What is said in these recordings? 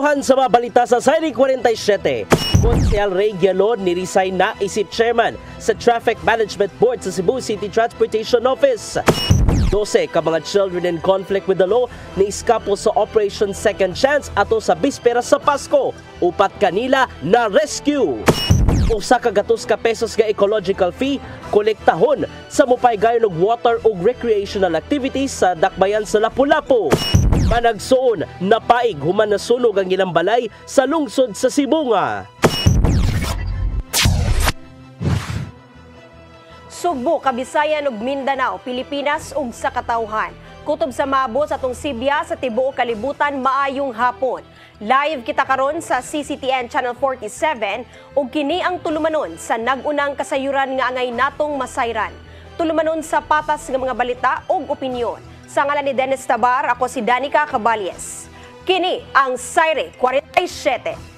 Anuhan sa mga balita sa Siren 47. Konsehal Ray Gialon ni-resign na isip chairman sa Traffic Management Board sa Cebu City Transportation Office. 12 ka mga children in conflict with the law ni iskapo sa Operation Second Chance ato sa bispera sa Pasko. Upat kanila na rescue. Usa ka gatos ka pesos nga ecological fee kolektahon sa mopaygayon og water ug recreational activities sa dakbayan sa Lapu-Lapu. Managsuon napaig human nasunog ang ilang balay sa lungsod sa Sibunga. Sugbo, Kabisayan ug Mindanao, Pilipinas ug sa katawhan. Kutob sa mabot sa atong Sibya sa tibuok kalibutan maayong hapon. Live kita karon sa CCTN Channel 47 ug kini ang tulumanon sa nagunang kasayuran nga angay natong masayran. Tulumanon sa patas nga mga balita ug opinyon. Sa ngalan ni Dennis Tabar, ako si Danica Caballes. Kini ang Siren 47.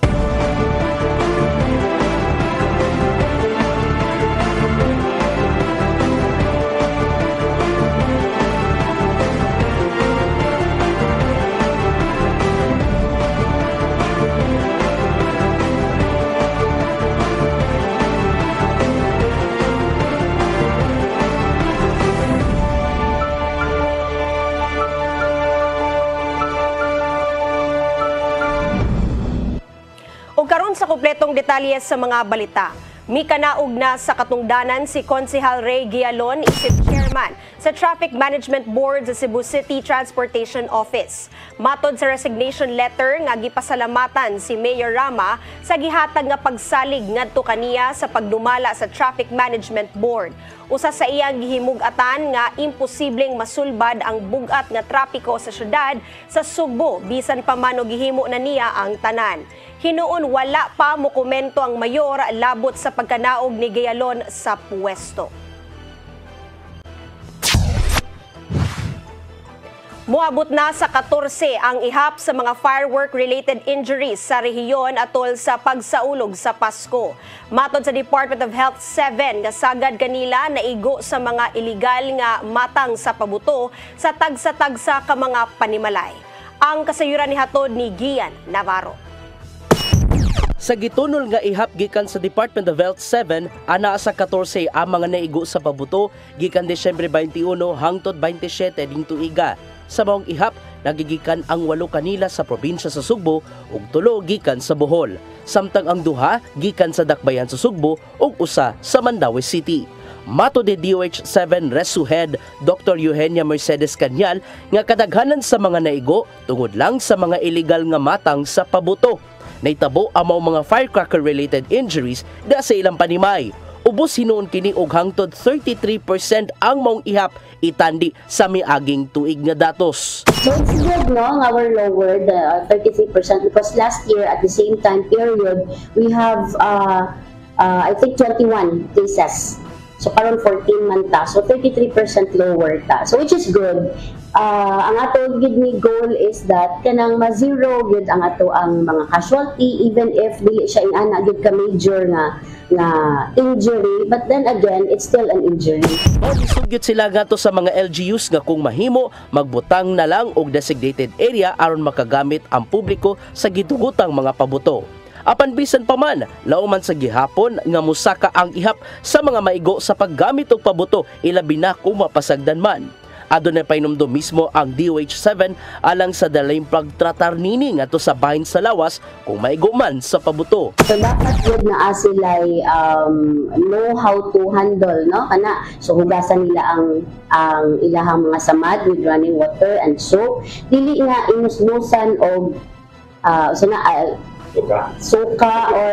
Karon sa kompletong detalye sa mga balita. Mikanaog na sa katungdanan si Konsehal Ray Gialon, isip chairman sa Traffic Management Board sa Cebu City Transportation Office. Matod sa resignation letter nga gipasalamatan si Mayor Rama sa gihatag nga pagsalig ngadto kaniya sa pagdumala sa Traffic Management Board. Usa sa iyang gihimug-atan nga imposibleng masulbad ang bugat nga trapiko sa syudad sa Sugbo bisan pa man og gihimo na niya ang tanan. Hinuon wala pa mo komento ang mayor labot sa pagkanaog ni Gialon sa pwesto. Moabot na sa 14 ang ihap sa mga firework-related injuries sa rehiyon atol sa pagsaulog sa Pasko. Matod sa Department of Health 7, nga sagad kanila naigo sa mga iligal nga matang sa pabuto sa tagsa-tagsa ka mga panimalay. Ang kasayuran ni hatod ni Gian Navarro. Sa gitunol nga ihap gikan sa Department of Health 7, ana sa 14 ang mga naigo sa pabuto gikan Disyembre 21 hangtod 27 ding tuiga. Sa maong ihap, nagigikan ang 8 kanila sa probinsya sa Sugbo ug 3 gikan sa Bohol. Samtang ang 2 gikan sa dakbayan sa Sugbo ug usa sa Mandaue City. Mato de DOH7 Resu Head Dr. Eugenia Mercedes Canyal nga kadaghanan sa mga naigo tungod lang sa mga illegal nga matang sa pabuto. Naitabo ang mga firecracker-related injuries da sa ilang panimay. Ubos hinuon kini og hangtod 33% ang maong ihap itandi sa miaging tuig nga datos. So it's good, no? Our lowered 33% because last year at the same time period we have I think 21 cases. So karon 14 man ta. So 33% lower ta. So which is good. Ang ato gid ni goal is that kanang ma-zero gid ang ato ang mga casualty even if dili siya ingana gid ka major nga injury, but then again it's still an injury. Sugyot sila gato sa mga LGUs nga kung mahimo magbutang na lang og designated area aron makagamit ang publiko sa gitugutang mga pabuto. Apan bisan pa man, lauman sa gihapon nga musaka ang ihap sa mga maigo sa paggamit og pabuto ilabi na kung mapasagdan man. Adunay painumdum mismo ang DOH7 alang sa dalayng pagtratar nini ngadto sa bahin sa lawas kung maigo man sa pabuto. So dapat yun na sila know how to handle, no? Kana so hugasan nila ang ilahang mga samad with running water and soap. Dili nga inusnusan og suka or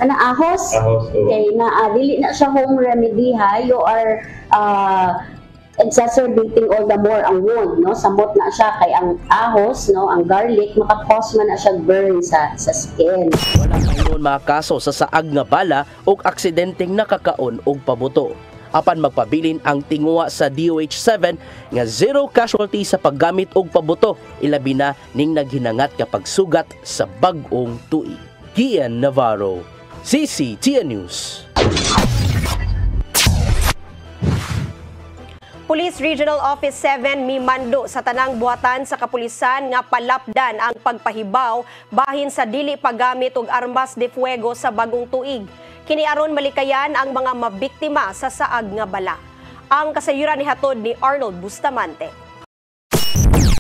ahos. Kay na dili na siya home remedy ha. You are exacerbating all the more ang wound, no? Samot na siya kay ang ahos, no, ang garlic maka-cause man na siya burn sa skin. Wala pa mga kaso sa saag nga bala ug aksidenteng nakakaon og pabuto. Apan magpabilin ang tingwa sa DOH7 nga zero casualty sa paggamit og pabuto ilabi na ning naghinangat nga pagsugat sa bag-ong tuig. Gian Navarro, CCTN News. Police Regional Office 7 mimando sa tanang buhatan sa kapulisan nga palapdan ang pagpahibaw bahin sa dili paggamit og armas de fuego sa bagong tuig. Kini aron malikayan ang mga mabiktima sa saag nga bala. Ang kasayuran ni hatod ni Arnold Bustamante.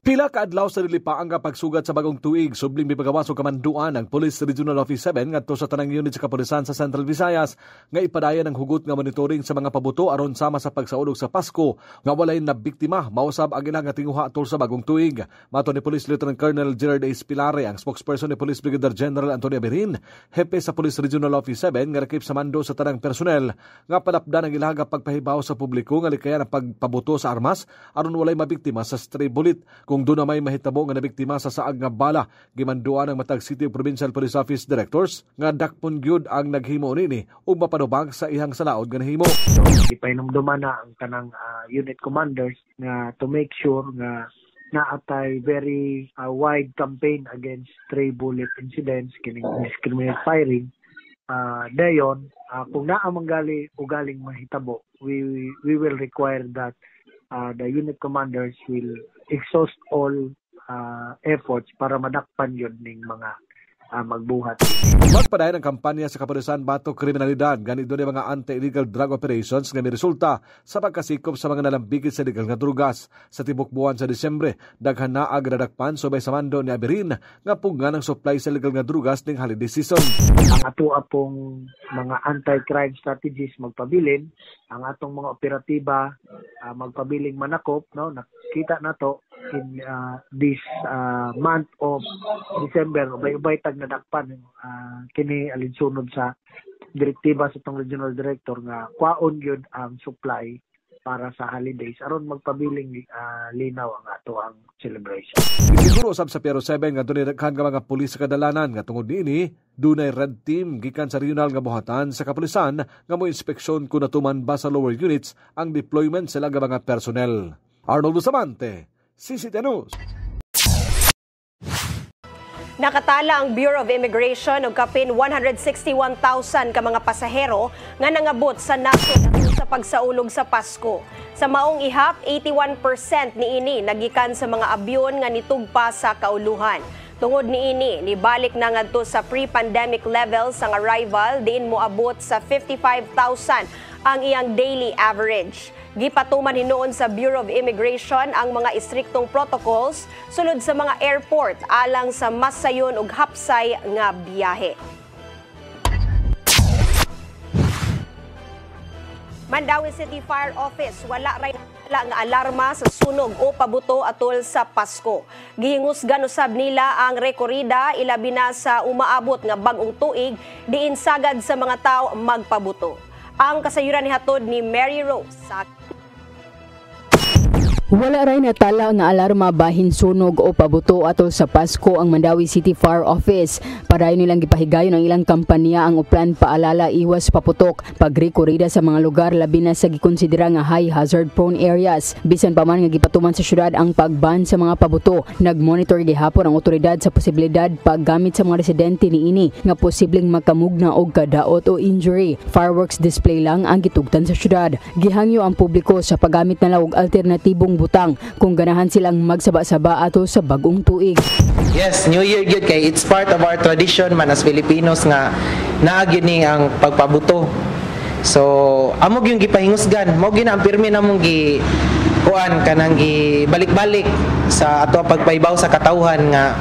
Pila ka adlaw sa dilipaang nga pagsugat sa bagong tuig, subling mipagawas og kamanduan ang Police Regional Office 7 ngadto sa tanang unit sa kapulisan sa Central Visayas nga ipadayon ang hugot nga monitoring sa mga pabuto aron sama sa pagsaulog sa Pasko nga walay nabiktima mausab ang ilang nga tinguha tol sa bagong tuig. Mato ni Police Lieutenant Colonel Gerard A. Spilare, ang spokesperson ni Police Brigadier General Antonio Berin, hepe sa Police Regional Office 7 nga nakip sa mando sa tanang personnel nga palapdan ang ilaga pagpahibaw sa publiko nga likayan ang pagpabuto sa armas aron walay mabiktima sa stray bullet. Kung doon na may mahitabo nga nabiktima sa saag nga bala, gimanduan ang Matag City Provincial Police Office Directors nga dakpon gyud ang naghimo nini ug mapadubag sa ihang salaod nga nahimo. Ipainomduman na ang kanang unit commanders nga to make sure nga naatay very wide campaign against stray bullet incidents, kining indiscriminate firing. Dayon, kung naa manggali ugaling mahitabo, we will require that the unit commanders will exhaust all efforts para madakpan yun ng mga magbuhat. Magpadayon ang kampanya sa kapulisan batok kriminalidad ganito ni mga anti-illegal drug operations nga miresulta sa pagkasikop sa mga nalambigit sa illegal nga drugas. Sa tibok buwan sa Disyembre, daghan na agradakpan subay sa mando ni Aberin nga pugna ng supply sa illegal nga drugas ning holiday season. Ang ato pong mga anti-crime strategies magpabilin, ang atong mga operatiba magpabiling manakop, no, nakita nato in this month of December, ubay-ubay tag nadakpan kini alinsunod sa direktiba sa tong regional director nga kwaon gyud ang supply para sa holidays aron magpabiling linaw ang ato ang celebration. Siguro usab sa Piero 7 nga dunay daghan nga mga pulis sa kadalanan nga tungod niini dunay red team gikan sa regional nga buhatan sa kapulisan nga mo inspeksyon kung natuman ba sa lower units ang deployment sila nga mga personnel. Arnold Bustamante, CCTV News. Nakatala ang Bureau of Immigration og kapin 161,000 ka mga pasahero nga nangabot sa nasod atol sa pagsaulog sa Pasko. Sa maong ihap, 81% niini nagikan sa mga abyon nga nitugpa sa kauluhan. Tungod niini, nibalik na ngadto sa pre-pandemic levels ang arrival diin moabot sa 55,000 ang iyang daily average. Gipatuman hinuon sa Bureau of Immigration ang mga istriktong protocols sulod sa mga airport alang sa mas sayon ug hapsay nga biyahe. Mandawi City Fire Office wala ray nga alarma sa sunog o pabuto atol sa Pasko. Gihingusgan usab nila ang rekorida ilabi na sa umaabot nga bag-ong tuig diin sagad sa mga tawo magpabuto. Ang kasayuran ni hatod ni Mary Rose sa wala ray natala nga alarma bahin sunog o pabuto atol sa Pasko ang Mandawi City Fire Office. Parayon nilang gipahigayon ang ilang kampanya ang uplan paalala iwas paputok, pagrekorida sa mga lugar labi na sa gikonsidera nga high hazard prone areas. Bisan pa man nga gipatuman sa syudad ang pagban sa mga pabuto, nagmonitor gihapon ang otoridad sa posibilidad paggamit sa mga residente niini nga posibleng makamugna og kadaot o injury. Fireworks display lang ang gitugtan sa syudad. Gihangyo ang publiko sa paggamit nila og alternatibong butang kung ganahan silang magsaba-saba ato sa bagong tuig. Yes, New Year gyud kay it's part of our tradition man as Filipinos nga naa gyud ni ang pagpabuto. So, amo gyud gipahingusgan, mao gyud ang pirmi namong gi kuan kanang gibalik-balik sa ato pagpaibaw sa katawhan nga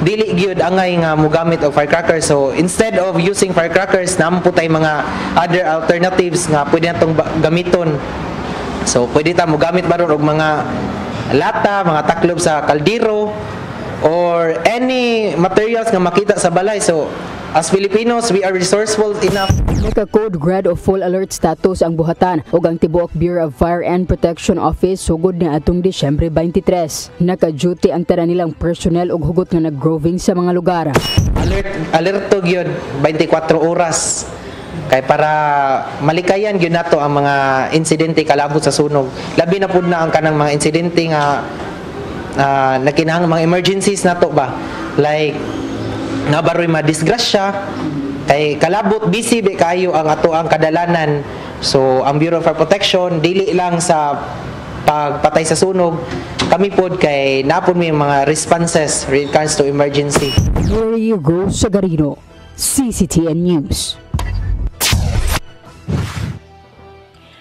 dili gyud angay nga mogamit og firecrackers. So, instead of using firecrackers, namo po tay mga other alternatives nga pwede natong gamiton. So, pwede ta mo gamit baron og mga lata, mga taklob sa kaldero, or any materials nga makita sa balay. So, as Filipinos, we are resourceful enough. Naka-code grad of full alert status ang buhatan ug ang tibuok Bureau of Fire and Protection Office sugod ni atong Disyembre 23. Naka-duty ang tanan nilang personnel ug hugot nga nag-groving sa mga lugar. Alerto gyud 24 oras. Kay para malikayan gyud nato ang mga insidente kalabot sa sunog. Labi na pud na ang kanang mga insidente nga nakinahang mga emergencies nato ba. Like nabaroy madisgrasya kay kalabot busy kayo ang ato ang kadalanan. So ang Bureau of Fire Protection dili lang sa pagpatay sa sunog, kami pod kay napon may mga responses when it comes to emergency. Hugo Sagarino, CCTN News.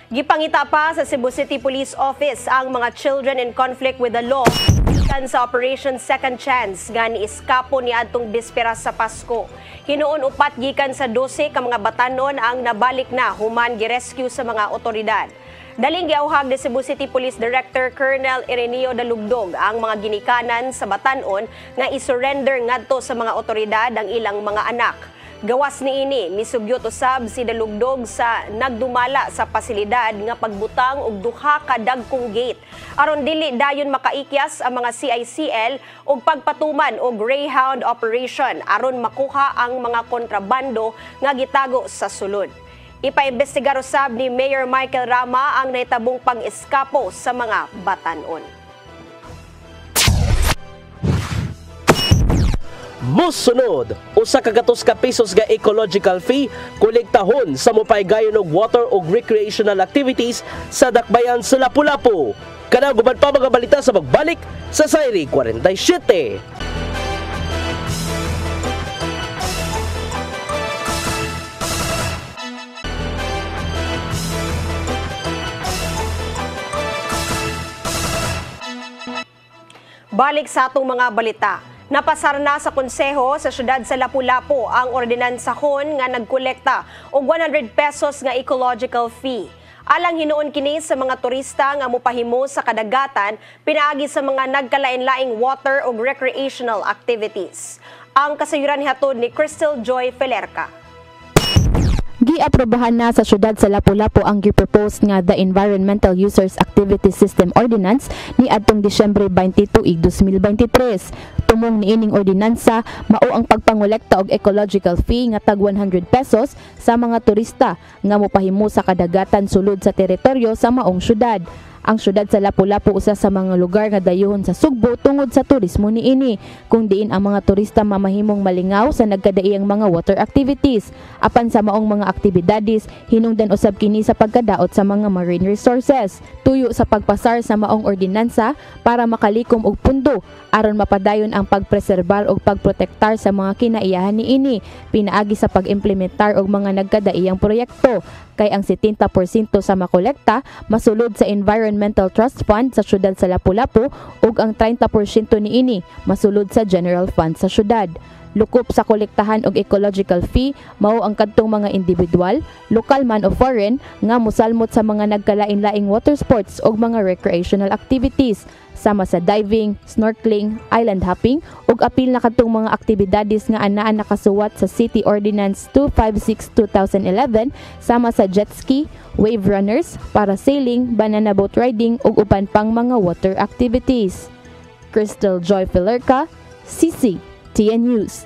Gipangita pa sa Cebu City Police Office ang mga children in conflict with the law gikan sa Operation Second Chance nga niiskapo niadtong bispera sa Pasko. Hinuon upat gikan sa 12 ka mga batanon ang nabalik na human girescue sa mga otoridad. Daling giauhag ni Cebu City Police Director Colonel Ireneo Dalugdog ang mga ginikanan sa batanon nga isurrender ngadto sa mga otoridad ang ilang mga anak. Gawas niini misugyot usab si Dalugdog sa nagdumala sa pasilidad nga pagbutang og duha ka dagkong gate aron dili dayon makaikyas ang mga CICL og pagpatuman og Greyhound operation aron makuha ang mga kontrabando nga gitago sa sulod. Ipaimbestigar usab ni Mayor Michael Rama ang naitabong pang-eskapo sa mga batanon. Musunod, usa ka gatos ka pesos nga ecological fee kolektahon sa mopaygayon og water ug recreational activities sa dakbayan sa Lapu-Lapu. Kana guban pa mga balita sa magbalik sa Sayri 47. Balik sa atong mga balita. Napasar na sa konseho sa syudad sa Lapu-Lapu ang ordinansahon nga nagkolekta og 100 pesos nga ecological fee. Alang hinuon kini sa mga turista nga mopahimo sa kadagatan pinaagi sa mga nagkalain-laing water ug recreational activities. Ang kasayuran nihatod ni Crystal Joy Felerca. Giaprobahan na sa syudad sa Lapu-Lapu ang gipropose nga the Environmental Users Activity System Ordinance ni adtong Disyembre 22, 2023. Tumong niining ordinansa mao ang pagpangolekta og ecological fee nga tag 100 pesos sa mga turista nga mopahimo sa kadagatan sulod sa teritoryo sa maong syudad. Ang syudad sa Lapu-Lapu usa sa mga lugar nga dayohon sa Sugbo tungod sa turismo niini, kung diin ang mga turista mamahimong malingaw sa nagkadaiyang mga water activities. Apan sa maong mga aktibidades, hinungdan usab kini sa pagkadaot sa mga marine resources. Tuyo sa pagpasar sa maong ordinansa para makalikom og pundo aron mapadayon ang pagpreserbar og pagprotektar sa mga kinaiyahan niini, pinaagi sa pag-implementar og mga nagkadaiyang proyekto. Kay ang 70% sa makolekta masulod sa Environmental Trust Fund sa syudad sa Lapu-Lapu ug ang 30% niini masulod sa General Fund sa syudad. Lukop sa kolektahan og ecological fee mao ang kadtong mga individual, lokal man o foreign nga mosalmot sa mga nagkalain-laing water sports ug mga recreational activities sama sa diving, snorkeling, island hopping ug apil na kadtong mga aktibidades nga anaa nakasuwat sa City Ordinance 256/2011 sama sa jet ski, wave runners, parasailing, banana boat riding ug uban pang mga water activities. Crystal Joy Felerca, CCTN News.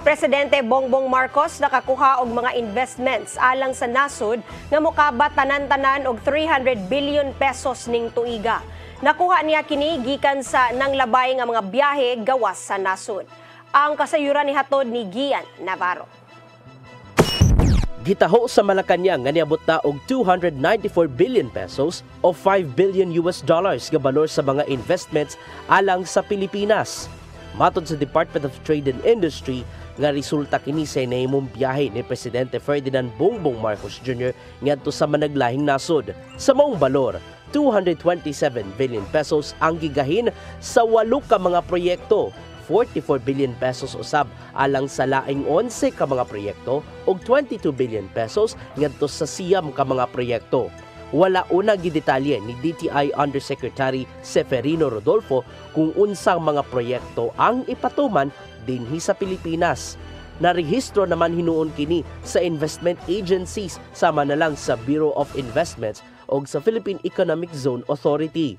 Presidente Bongbong Marcos nakakuha og mga investments alang sa nasod nga mokabat tanan-tanan og 300 billion pesos ning tuiga. Nakuha niya kini gikan sa nanglabay nga mga biyahe gawas sa nasod. Ang kasayuran ni hatod ni Gian Navarro. Gitaho sa Malacañang nga niabot na og 294 billion pesos o $5 billion nga balor sa mga investments alang sa Pilipinas. Matod sa Department of Trade and Industry, nga resulta kini sa nahimong biyahe ni Presidente Ferdinand Bongbong Marcos Jr. ngadto sa managlahing nasod. Sa maong balor, 227 billion pesos ang gigahin sa 8 ka mga proyekto, 44 billion pesos usab alang sa laing 11 ka mga proyekto ug 22 billion pesos ngadto sa siyam ka mga proyekto. Wala una gidetalye ni DTI Undersecretary Seferino Rodolfo kung unsang mga proyekto ang ipatuman dinhi sa Pilipinas. Narehistro naman hinuon kini sa investment agencies sama na lang sa Bureau of Investments o sa Philippine Economic Zone Authority.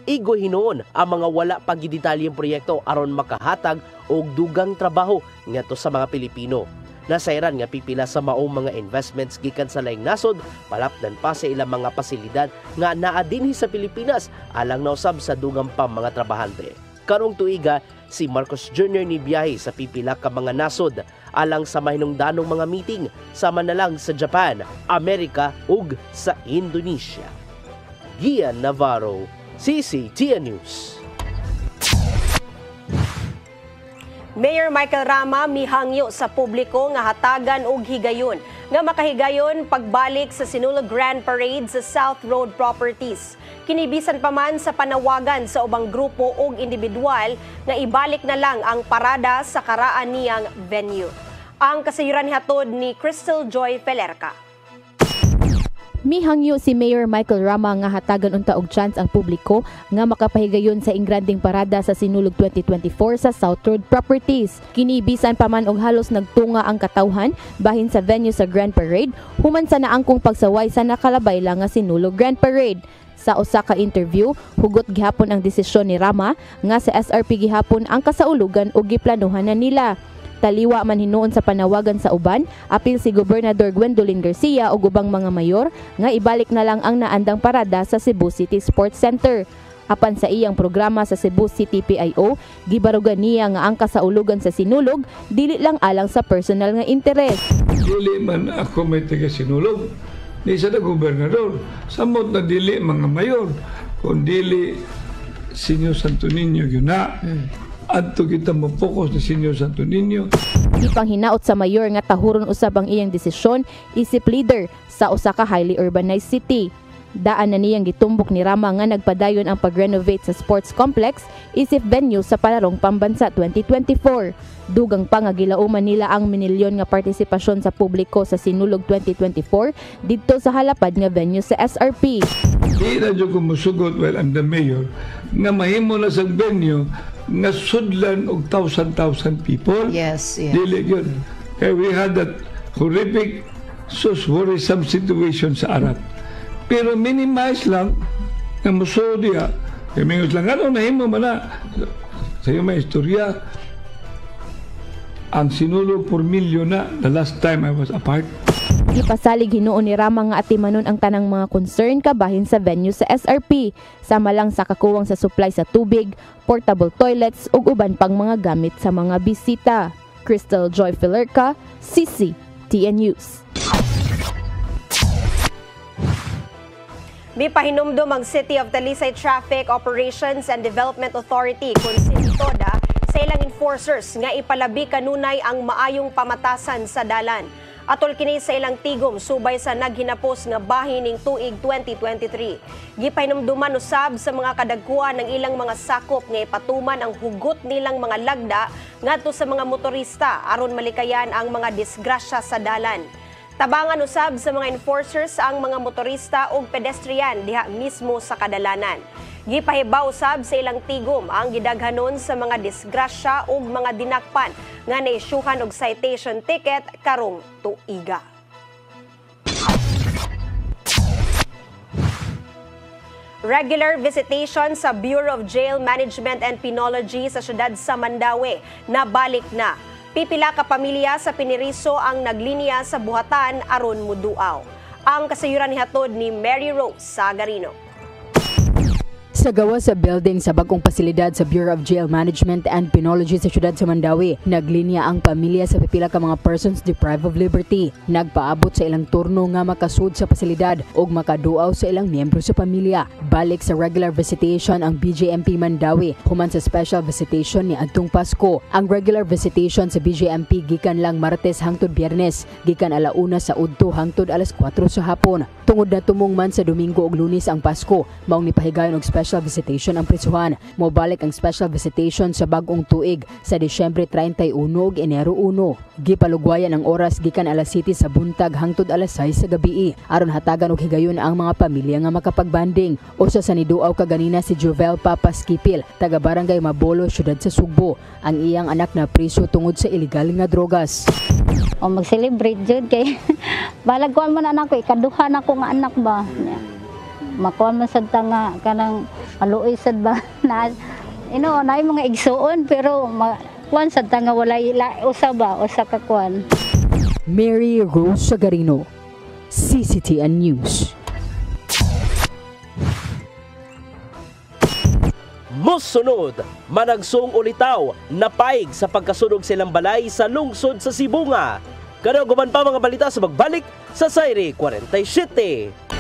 Igo hinuon ang mga wala pagidetalyeng proyekto aron makahatag og dugang trabaho ngadto sa mga Pilipino. Nasayran nga pipila sa maong mga investments gikan sa laing nasod, palapdan pa sa ilang mga pasilidad nga naa dinhi sa Pilipinas alang nausab sa dugang pang mga trabahante. Karong tuiga, si Marcos Jr. ni biyahe sa pipila ka mga nasod alang sa mahinungdanong mga meeting sama na lang sa Japan, Amerika ug sa Indonesia. Gian Navarro, CCTN News. Mayor Michael Rama mihangyo sa publiko nga hatagan og higayon nga makahigayon pagbalik sa Sinulog Grand Parade sa South Road Properties. Kinibisan pa man sa panawagan sa ubang grupo ug individual nga ibalik na lang ang parada sa karaan niyang venue. Ang kasayuran hatod ni Crystal Joy Pelerca. Mihangyo si Mayor Michael Rama nga hatagan unta og chance ang publiko nga makapahigayon sa ingranding parada sa Sinulog 2024 sa South Road Properties. Kinibisan pa man og halos nagtunga ang katawhan bahin sa venue sa Grand Parade human sa naangkong pagsaway sa nakalabay lang nga Sinulog Grand Parade. Sa usa ka interview, hugot gihapon ang desisyon ni Rama nga sa SRP gihapon ang kasaulugan ug giplanuhan na nila. Taliwa man hinuon sa panawagan sa uban, apil si Gobernador Gwendolyn Garcia ug ubang mga mayor nga ibalik na lang ang naandang parada sa Cebu City Sports Center. Apan sa iyang programa sa Cebu City PIO, gibarugan niya nga ang kasaulugan sa Sinulog dili lang alang sa personal nga interes. Dili man ako may taga Sinulog, ni sa gobernador, samot na dili mga mayor, kung dili Senyor Santo Niño yun na. Adto kita mo-focus na Senyor Santo Niño. Ipanghinaot sa mayor nga tahuron usab ang iyang desisyon isip leader sa usa ka highly urbanized city. Daan na niyang gitumbok ni Rama nga nagpadayon ang pag-renovate sa sports complex isip venue sa Palarong Pambansa 2024. Dugang pa nga gilauman nila ang minilyon nga partisipasyon sa publiko sa Sinulog 2024 didto sa halapad nga venue sa SRP. Di na dyan kumusugot while I'm the mayor nga mahimo na sa venue nga sudlan og 1,000 people. Yes. Dili yun. Kaya we had that horrific, so worrisome situation sa Arab. Pero minimize lang nga muso diya. Kaya mingos lang, ano mahimo man na sa iyo may istorya. Ang Sinulog por milyon na the last time I was a part. Gipasalig hinuon ni Rama nga atimanon ang tanang mga concern kabahin sa venue sa SRP, sama lang sa kakuwang sa supply sa tubig, portable toilets ug uban pang mga gamit sa mga bisita. Crystal Joy Pelerca, CCTN News. Mipahinumdum ang City of Talisay Traffic Operations and Development Authority kung sinitoda sa ilang enforcers nga ipalabi kanunay ang maayong pamatasan sa dalan. Atol kini sa ilang tigom subay sa naghinapos nga bahin ning tuig 2023. Gipahinumduman usab sa mga kadagkuan ng ilang mga sakop nga ipatuman ang hugot nilang mga lagda ngadto sa mga motorista aron malikayan ang mga disgrasya sa dalan. Tabangan usab sa mga enforcers ang mga motorista ug pedestrian diha mismo sa kadalanan. Gipahibaw usab sa ilang tigom ang gidaghanon sa mga disgrasya ug mga dinakpan nga naisyuhan og citation ticket karong tuiga. Regular visitation sa Bureau of Jail Management and Penology sa siyudad sa Mandaue nabalik na. Pipila ka pamilya sa Piniriso ang naglinya sa buhatan aron muduaw. Ang kasayuran nihatod ni Mary Rose Sagarino. Sa gawa sa building sa bagong pasilidad sa Bureau of Jail Management and Penology sa siyudad sa Mandaue, naglinya ang pamilya sa pipila ka mga persons deprived of liberty. Nagpaabot sa ilang turno nga makasud sa pasilidad ug makaduaw sa ilang miyembro sa pamilya. Balik sa regular visitation ang BJMP Mandaue human sa special visitation ni adtong Pasko. Ang regular visitation sa BJMP gikan lang Martes hangtod Biyernes, gikan 1:00 sa udto hangtod 4:00 sa hapon. Tungod na tumong man sa Domingo ug Lunes ang Pasko, maong nipahigayon og special visitation ang prisuhan. Mobalik ang special visitation sa bagong tuig sa Disyembre 31 ug Enero 1. Gipalugwayan ang oras gikan 7:00 sa buntag hangtod 6:00 sa gabii aron hatagan og higayon ang mga pamilya nga makapagbanding. Usa sa niduaw kaganina si Jovel Papas Kipil, taga Barangay Mabolo, siyudad sa Sugbo. Ang iyang anak na priso tungod sa ilegal nga drogas. O mag-celebrate jud kay balag ko man anak ko ikaduha na ko nga anak ba. Makuha man sad ta nga kanang maluoy sad ba na naay mga igsuon pero kuan sad ta nga walay usa ba usa ka kuan. Mary Rose Sagarino, CCTN News. Musunod, managsong ulitaw, napaig sa pagkasunog silang balay sa lungsod sa Sibunga. Karoguman pa mga balita sa magbalik sa Sayri 47.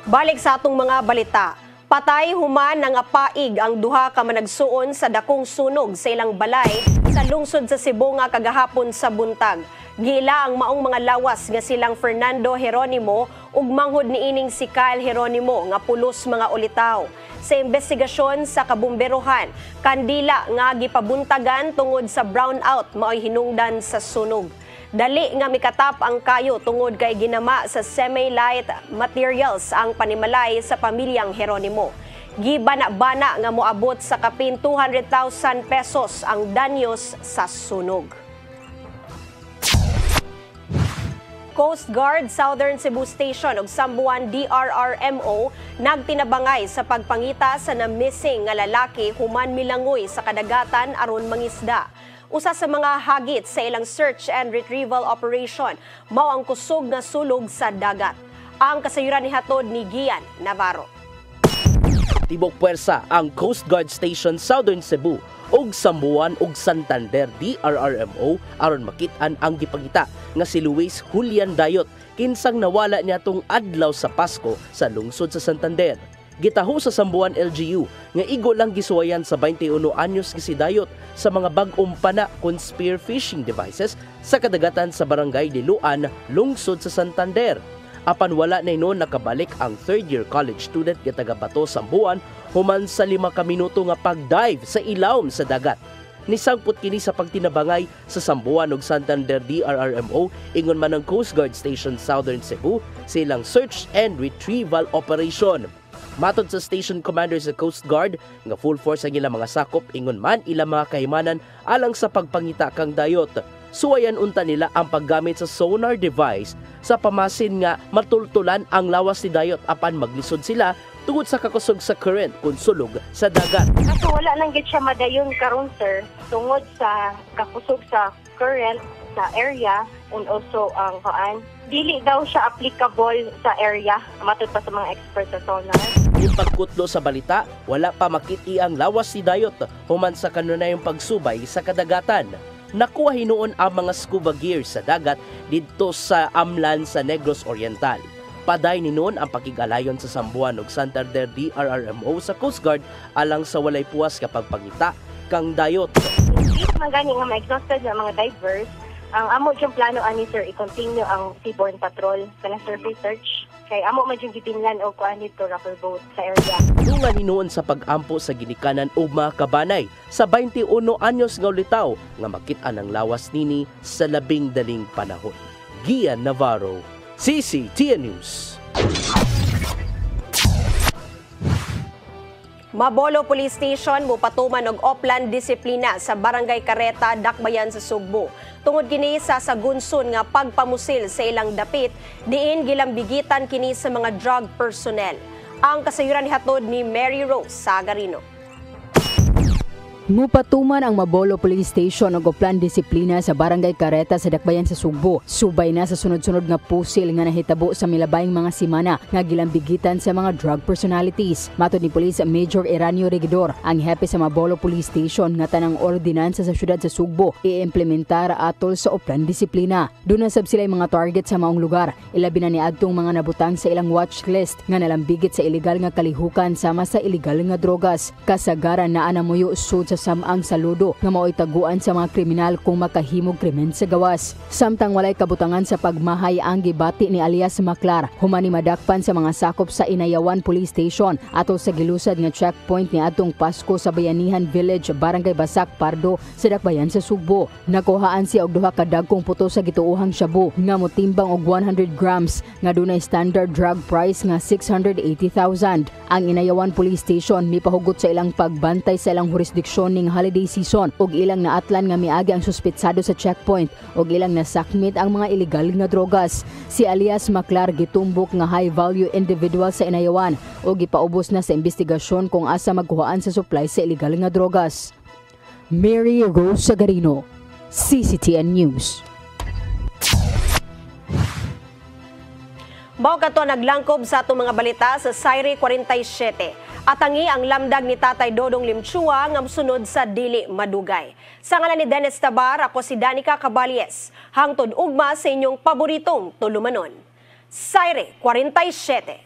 Balik sa atong mga balita. Patay human nga paig ang duha ka managsuon sa dakong sunog sa ilang balay sa lungsod sa Sibunga kagahapon sa buntag. Gila ang maong mga lawas nga silang Fernando Jeronimo ug manghod niining si Kyle Jeronimo nga pulos mga ulitaw. Sa investigasyon sa kabumberohan, kandila nga gipabuntagan tungod sa brownout mao'y hinungdan sa sunog. Dali nga mikatap ang kayo tungod kay ginama sa semi-light materials ang panimalay sa pamilyang Jeronimo. Gibana-bana nga moabot sa kapin 200,000 pesos ang danyos sa sunog. Coast Guard Southern Cebu Station ug Sambuan DRRMO nagtinabangay sa pagpangita sa na-missing nga lalaki human milangoy sa kadagatan aron mangisda. Usa sa mga hagit sa ilang search and retrieval operation mao ang kusog nga sulog sa dagat. Ang kasayuran ni hatod ni Gian Navarro. Tibok puwersa ang Coast Guard Station Southern Cebu ug Sambuan ug Santander DRRMO aron makit-an ang gipangita nga si Luis Julian Dayot kinsang nawala niya tung adlaw sa Pasko sa lungsod sa Santander. Gitaho sa Sambuan LGU nga igo lang gisuwayan sa 21 anyos si Dayot sa mga bag-ong pana kon spear fishing devices sa kadagatan sa barangay Liluan, lungsod sa Santander. Apan wala na noon nakabalik ang third-year college student nga taga Bato, Sambuan human sa 5 ka minuto nga pag-dive sa ilawom sa dagat. Nisangput kini sa pagtinabangay sa Sambuan ug Santander DRRMO ingon man ang Coast Guard Station Southern Cebu silang search and retrieval operation. Matod sa station commander sa Coast Guard nga full force ang ilang mga sakop ingon man ilang mga kahimanan alang sa pagpangita kang Dayot. Suwayan unta nila ang paggamit sa sonar device sa pamasin nga matultulan ang lawas ni Dayot apan maglisod sila tungod sa kakusog sa current kung sulog sa dagat. Kaso wala nang gid siya madayon karon sir tungod sa kakusog sa current sa area and also ang dili daw siya applicable sa area matod pa sa mga expert sa sonar. Yung pagkutlo sa balita, wala pa makiti ang lawas si Dayot human sa kanunayang pagsubay sa kadagatan. Nakuha hinuon ang mga scuba gear sa dagat didto sa Amlan sa Negros Oriental. Paday ni noon ang pakigalayon sa Sambuan ug Santander DRRMO sa Coast Guard alang sa walay puwas kapag pangita kang Dayot. If man gani nga ma-exhausted na mga divers, ang amo yung plano ani sir i-continue ang seaborne patrol sa surface search kay amo man yung gipinlan o kuan dito rapper boat sa area. Dungan hinuon sa pag-ampo sa ginikanan ug mga kabanay sa 21 anyos nga ulitaw nga makit-an ang lawas nini sa labing daling panahon. Gian Navarro, CCTN News. Mabolo Police Station mupatuman og oplan disiplina sa Barangay Careta, Dakbayan sa Sugbo. Tungod kini sa sagunson nga pagpamusil sa ilang dapit, diin gilambigitan kini sa mga drug personnel. Ang kasayuran hatod ni Mary Rose Sagarino. Mupatuman ang Mabolo Police Station og oplan disiplina sa Barangay Careta sa Dakbayan sa Sugbo. Subay na sa sunod-sunod nga pusil nga nahitabo sa milabayng mga semana nga gilambigitan sa mga drug personalities. Matod ni Police Major Eranio Regidor, ang hepe sa Mabolo Police Station nga tanang ordinansa sa syudad sa Sugbo i-implementar atol sa oplan disiplina. Doon na sab sila mga target sa maong lugar. Ilabi na niadtong mga nabutang sa ilang watch list nga nalambigit sa illegal nga kalihukan sama sa illegal nga drogas. Kasagaran na anamuyo sud sa samang saludo nga mao'y taguan sa mga kriminal kung makahimog krimen sa gawas. Samtang walay kabutangan sa pagmahay ang gibati ni alias Maklar, humani madakpan sa mga sakop sa Inayawan Police Station ato sa gilusad nga checkpoint ni adtong Pasko sa Bayanihan Village, Barangay Basak, Pardo sa Dakbayan sa Sugbo. Nakuhaan siya og duha ka dagkong puto sa gituohang shabu nga motimbang og 100 grams nga dunay standard drug price nga 680,000. Ang Inayawan Police Station mipahugot sa ilang pagbantay sa ilang jurisdiksyon celebration ning holiday season ug ilang naatlan nga miagi ang suspetsado sa checkpoint ug ilang nasakmit ang mga ilegal nga drogas. Si alias Maclar gitumbok nga high value individual sa Inayawan ug gipaubos na sa investigasyon kung asa magkuhaan sa supply sa ilegal nga drogas. Mary Rose Sagarino, CCTN News. Mao kato naglangkob sa atong mga balita sa Saire 47. Atangi ang lamdag ni Tatay Dodong Limchua nga mosunod sa dili madugay. Sa ngalan ni Dennis Tabar, ako si Danica Caballes. Hangtod ugma sa inyong paboritong tulumanon. Saire 47.